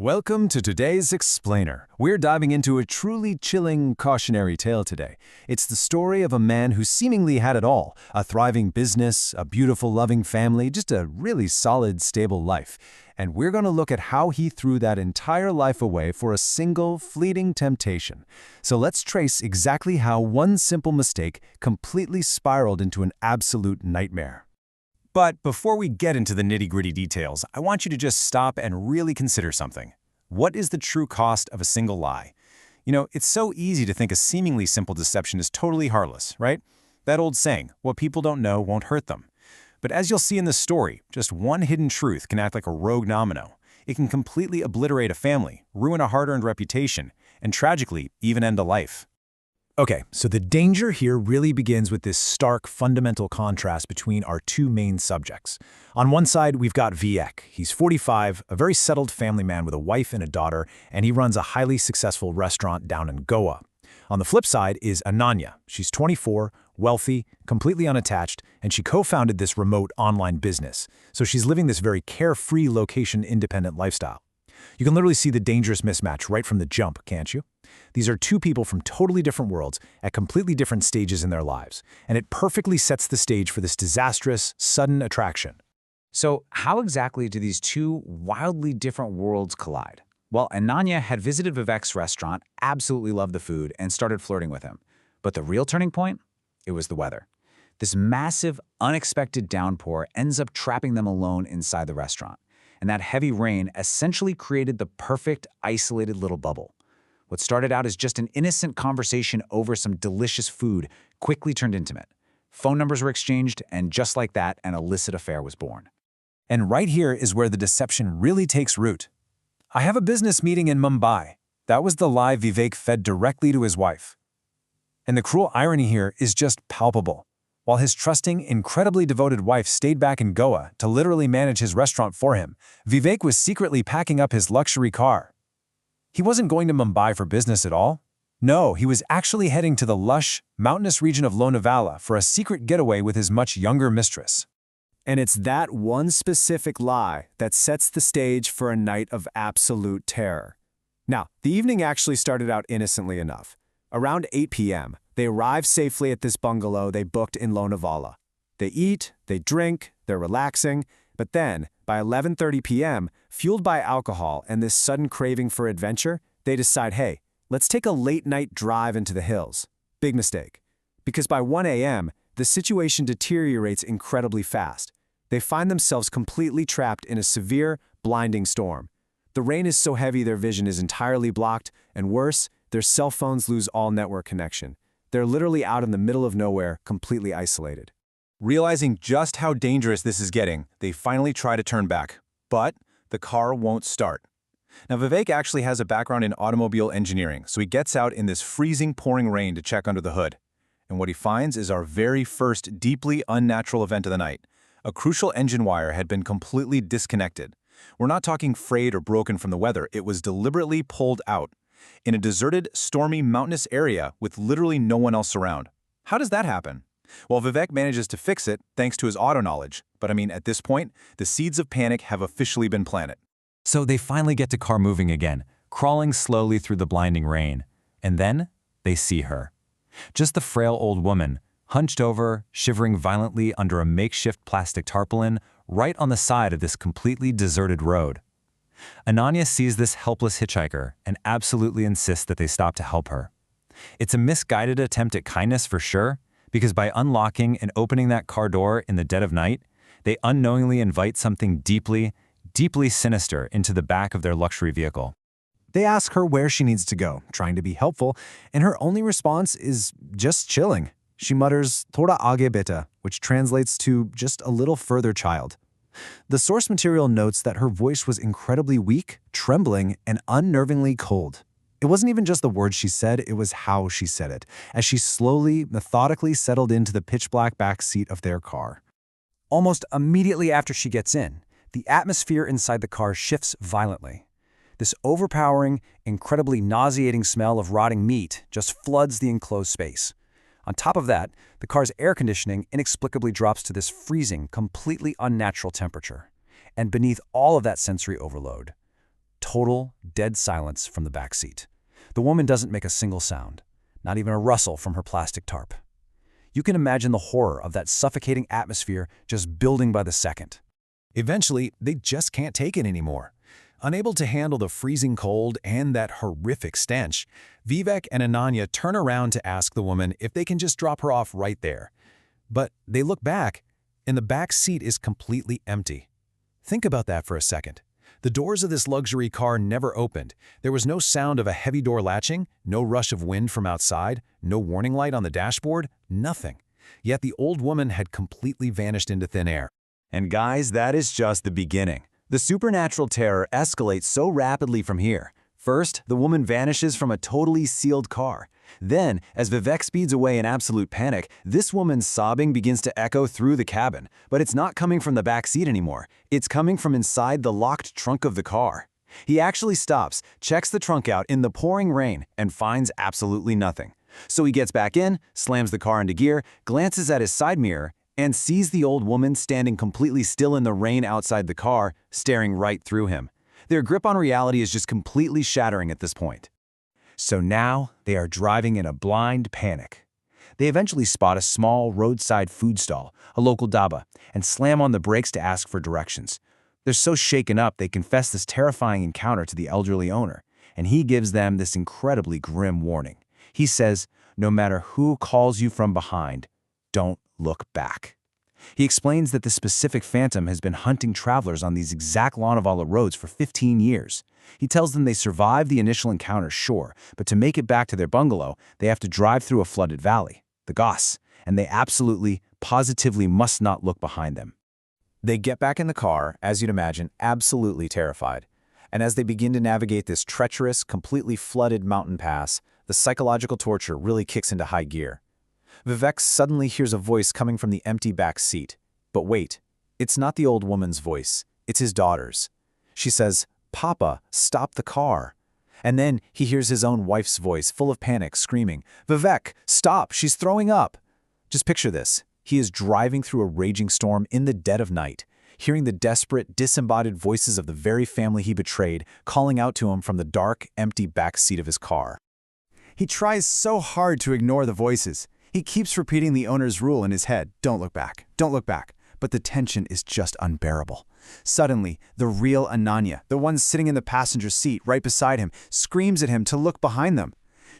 Welcome to today's Explainer. We're diving into a truly chilling cautionary tale today. It's the story of a man who seemingly had it all: a thriving business, a beautiful, loving family, just a really solid, stable life. And we're going to look at how he threw that entire life away for a single, fleeting temptation. So let's trace exactly how one simple mistake completely spiraled into an absolute nightmare. But before we get into the nitty-gritty details, I want you to just stop and really consider something. What is the true cost of a single lie? It's so easy to think a seemingly simple deception is totally harmless, right? That old saying, what people don't know won't hurt them. But as you'll see in this story, just one hidden truth can act like a rogue domino. It can completely obliterate a family, ruin a hard-earned reputation, and tragically, even end a life. Okay, so the danger here really begins with this stark, fundamental contrast between our two main subjects. On one side, we've got Vivek. He's 45, a very settled family man with a wife and a daughter, and he runs a highly successful restaurant down in Goa. On the flip side is Ananya. She's 24, wealthy, completely unattached, and she co-founded this remote online business. So she's living this very carefree, location-independent lifestyle. You can literally see the dangerous mismatch right from the jump, can't you? These are two people from totally different worlds at completely different stages in their lives, and it perfectly sets the stage for this disastrous, sudden attraction. So how exactly do these two wildly different worlds collide? Well, Ananya had visited Vivek's restaurant, absolutely loved the food, and started flirting with him. But the real turning point? It was the weather. This massive, unexpected downpour ends up trapping them alone inside the restaurant. And that heavy rain essentially created the perfect, isolated little bubble. What started out as just an innocent conversation over some delicious food quickly turned intimate. Phone numbers were exchanged, and just like that, an illicit affair was born. And right here is where the deception really takes root. I have a business meeting in Mumbai. That was the lie Vivek fed directly to his wife. And the cruel irony here is just palpable. While his trusting, incredibly devoted wife stayed back in Goa to literally manage his restaurant for him, Vivek was secretly packing up his luxury car. He wasn't going to Mumbai for business at all. No, he was actually heading to the lush, mountainous region of Lonavala for a secret getaway with his much younger mistress. And it's that one specific lie that sets the stage for a night of absolute terror. Now, the evening actually started out innocently enough. Around 8 p.m., they arrive safely at this bungalow they booked in Lonavala. They eat, they drink, they're relaxing, but then, by 11:30 p.m., fueled by alcohol and this sudden craving for adventure, they decide, hey, let's take a late-night drive into the hills. Big mistake. Because by 1 a.m., the situation deteriorates incredibly fast. They find themselves completely trapped in a severe, blinding storm. The rain is so heavy their vision is entirely blocked, and worse, their cell phones lose all network connection. They're literally out in the middle of nowhere, completely isolated. Realizing just how dangerous this is getting, they finally try to turn back. But the car won't start. Now, Vivek actually has a background in automobile engineering, so he gets out in this freezing, pouring rain to check under the hood. And what he finds is our very first deeply unnatural event of the night. A crucial engine wire had been completely disconnected. We're not talking frayed or broken from the weather. It was deliberately pulled out in a deserted, stormy, mountainous area with literally no one else around. How does that happen? Well, Vivek manages to fix it thanks to his auto knowledge. But at this point, the seeds of panic have officially been planted. So they finally get the car moving again, crawling slowly through the blinding rain. And then they see her. Just the frail old woman, hunched over, shivering violently under a makeshift plastic tarpaulin right on the side of this completely deserted road. Ananya sees this helpless hitchhiker and absolutely insists that they stop to help her. It's a misguided attempt at kindness for sure, because by unlocking and opening that car door in the dead of night, they unknowingly invite something deeply, deeply sinister into the back of their luxury vehicle. They ask her where she needs to go, trying to be helpful, and her only response is just chilling. She mutters, "Thoda aage beta," which translates to just a little further, child. The source material notes that her voice was incredibly weak, trembling, and unnervingly cold. It wasn't even just the words she said, it was how she said it, as she slowly, methodically settled into the pitch-black back seat of their car. Almost immediately after she gets in, the atmosphere inside the car shifts violently. This overpowering, incredibly nauseating smell of rotting meat just floods the enclosed space. On top of that, the car's air conditioning inexplicably drops to this freezing, completely unnatural temperature. And beneath all of that sensory overload, Total, dead silence from the back seat. The woman doesn't make a single sound, not even a rustle from her plastic tarp. You can imagine the horror of that suffocating atmosphere just building by the second. Eventually, they just can't take it anymore. Unable to handle the freezing cold and that horrific stench, Vivek and Ananya turn around to ask the woman if they can just drop her off right there. But they look back, and the back seat is completely empty. Think about that for a second. The doors of this luxury car never opened. There was no sound of a heavy door latching, no rush of wind from outside, no warning light on the dashboard, nothing. Yet the old woman had completely vanished into thin air. And guys, that is just the beginning. The supernatural terror escalates so rapidly from here. First, the woman vanishes from a totally sealed car. Then, as Vivek speeds away in absolute panic, this woman's sobbing begins to echo through the cabin. But it's not coming from the back seat anymore. It's coming from inside the locked trunk of the car. He actually stops, checks the trunk out in the pouring rain, and finds absolutely nothing. So he gets back in, slams the car into gear, glances at his side mirror, and sees the old woman standing completely still in the rain outside the car, staring right through him. Their grip on reality is just completely shattering at this point. So now they are driving in a blind panic. They eventually spot a small roadside food stall, a local dhaba, and slam on the brakes to ask for directions. They're so shaken up they confess this terrifying encounter to the elderly owner, and he gives them this incredibly grim warning. He says, no matter who calls you from behind, don't look back. He explains that the specific phantom has been hunting travelers on these exact Lonavala roads for 15 years. He tells them they survived the initial encounter, sure, but to make it back to their bungalow, they have to drive through a flooded valley, the Goss, and they absolutely, positively must not look behind them. They get back in the car, as you'd imagine, absolutely terrified. And as they begin to navigate this treacherous, completely flooded mountain pass, the psychological torture really kicks into high gear. Vivek suddenly hears a voice coming from the empty back seat. But wait, it's not the old woman's voice, it's his daughter's. She says, "Papa, stop the car." And then he hears his own wife's voice, full of panic, screaming, "Vivek, stop, she's throwing up." Just picture this. He is driving through a raging storm in the dead of night, hearing the desperate, disembodied voices of the very family he betrayed calling out to him from the dark, empty back seat of his car. He tries so hard to ignore the voices. He keeps repeating the owner's rule in his head, "Don't look back, don't look back." But the tension is just unbearable. Suddenly, the real Ananya, the one sitting in the passenger seat right beside him, screams at him to look behind them.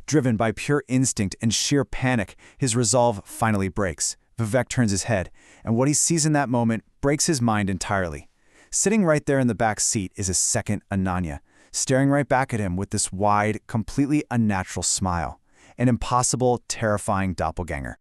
Driven by pure instinct and sheer panic, his resolve finally breaks. Vivek turns his head, and what he sees in that moment breaks his mind entirely. Sitting right there in the back seat is a second Ananya, staring right back at him with this wide, completely unnatural smile. An impossible, terrifying doppelganger.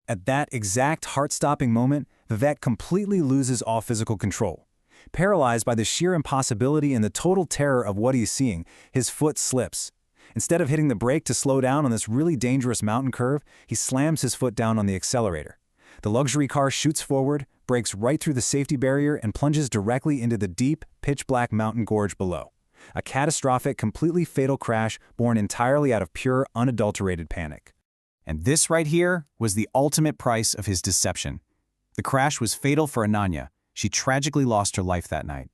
At that exact heart-stopping moment, Vivek completely loses all physical control. Paralyzed by the sheer impossibility and the total terror of what he's seeing, his foot slips. Instead of hitting the brake to slow down on this really dangerous mountain curve, he slams his foot down on the accelerator. The luxury car shoots forward, breaks right through the safety barrier, and plunges directly into the deep, pitch-black mountain gorge below. A catastrophic, completely fatal crash born entirely out of pure, unadulterated panic. And this right here was the ultimate price of his deception. The crash was fatal for Ananya. She tragically lost her life that night.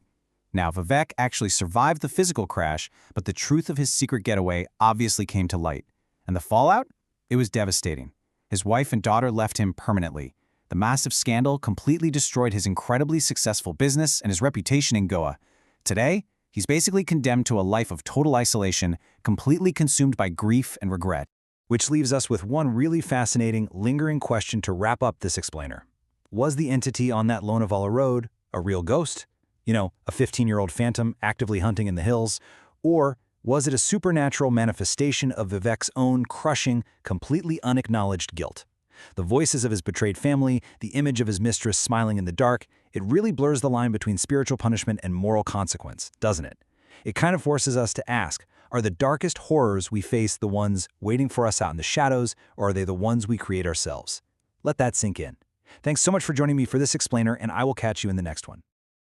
Now, Vivek actually survived the physical crash, but the truth of his secret getaway obviously came to light. And the fallout? It was devastating. His wife and daughter left him permanently. The massive scandal completely destroyed his incredibly successful business and his reputation in Goa. Today, he's basically condemned to a life of total isolation, completely consumed by grief and regret. Which leaves us with one really fascinating, lingering question to wrap up this explainer. Was the entity on that Lonavala road a real ghost? You know, a 15-year-old phantom actively hunting in the hills? Or was it a supernatural manifestation of Vivek's own crushing, completely unacknowledged guilt? The voices of his betrayed family, the image of his mistress smiling in the dark, it really blurs the line between spiritual punishment and moral consequence, doesn't it? It kind of forces us to ask, are the darkest horrors we face the ones waiting for us out in the shadows, or are they the ones we create ourselves? Let that sink in. Thanks so much for joining me for this explainer, and I will catch you in the next one.